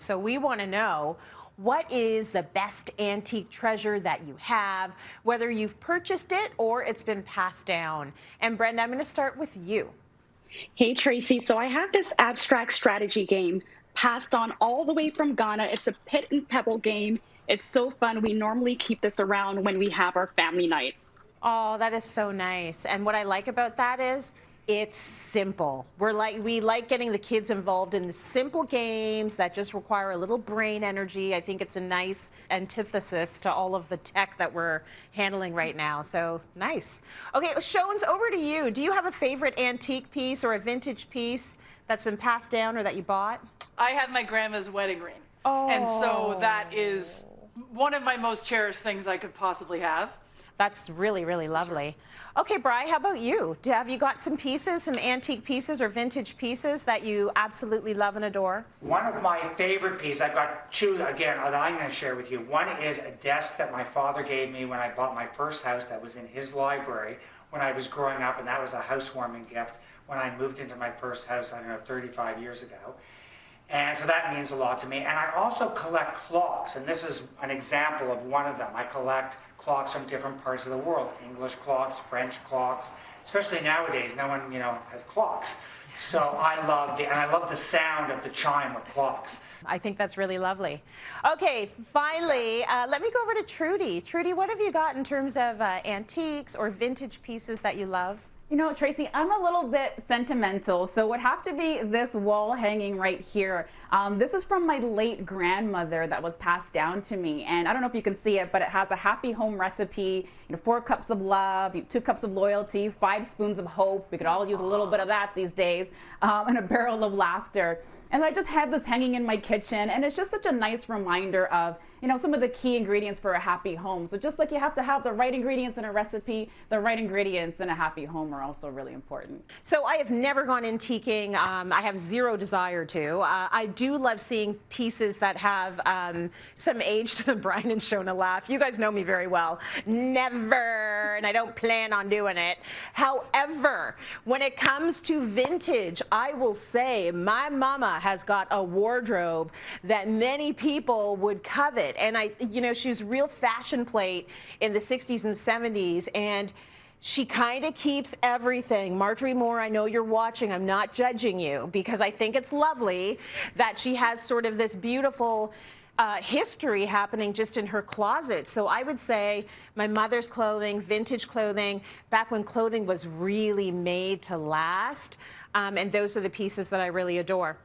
So we want to know, what is the best antique treasure that you have, whether you've purchased it or it's been passed down? And Brenda, I'm going to start with you. Hey Tracy, so I have this abstract strategy game passed on all the way from Ghana. It's a pit and pebble game. It's so fun. We normally keep this around when we have our family nights. Oh, that is so nice. And what I like about that is it's simple. We like getting the kids involved in the simple games that just require a little brain energy. I think it's a nice antithesis to all of the tech that we're handling right now. So nice. Okay, Shones, over to you. Do you have a favorite antique piece or a vintage piece that's been passed down or that you bought? I have my grandma's wedding ring. Oh. And so that is one of my most cherished things I could possibly have. That's really, really lovely. Okay, Bri, how about you? Have you got some pieces, some antique pieces or vintage pieces that you absolutely love and adore? One of my favorite pieces, I've got two, again, that I'm going to share with you. One is a desk that my father gave me when I bought my first house that was in his library when I was growing up, and that was a housewarming gift when I moved into my first house, I don't know, 35 years ago. And so that means a lot to me. And I also collect clocks, and this is an example of one of them. I collect clocks from different parts of the world, English clocks, French clocks, especially nowadays, no one, has clocks. So I love the sound of the chime of clocks. I think that's really lovely. Okay, finally, let me go over to Trudy. Trudy, what have you got in terms of antiques or vintage pieces that you love? You know, Tracy, I'm a little bit sentimental, so it would have to be this wall hanging right here. This is from my late grandmother that was passed down to me, and I don't know if you can see it, but it has a happy home recipe, 4 cups of love, 2 cups of loyalty, 5 spoons of hope. We could all use a little bit of that these days, and a barrel of laughter. And I just have this hanging in my kitchen, and it's just such a nice reminder of, some of the key ingredients for a happy home. So just like you have to have the right ingredients in a recipe, the right ingredients in a happy home are also really important. So I have never gone antiquing. I have zero desire to. I do love seeing pieces that have some age to them. Brian and Shona laugh. You guys know me very well. Never, and I don't plan on doing it. However, when it comes to vintage, I will say my mama has got a wardrobe that many people would covet. And she was real fashion plate in the 60s and 70s, and she kind of keeps everything. Marjorie Moore, I know you're watching. I'm not judging you, because I think it's lovely that she has sort of this beautiful history happening just in her closet. So I would say my mother's clothing, vintage clothing, back when clothing was really made to last. And those are the pieces that I really adore.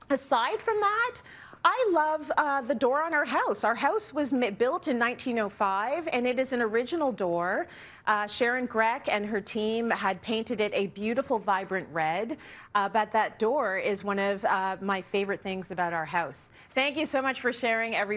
Aside from that, I love the door on our house. Our house was built in 1905, and it is an original door. Sharon Greck and her team had painted it a beautiful, vibrant red. But that door is one of my favorite things about our house. Thank you so much for sharing, everybody.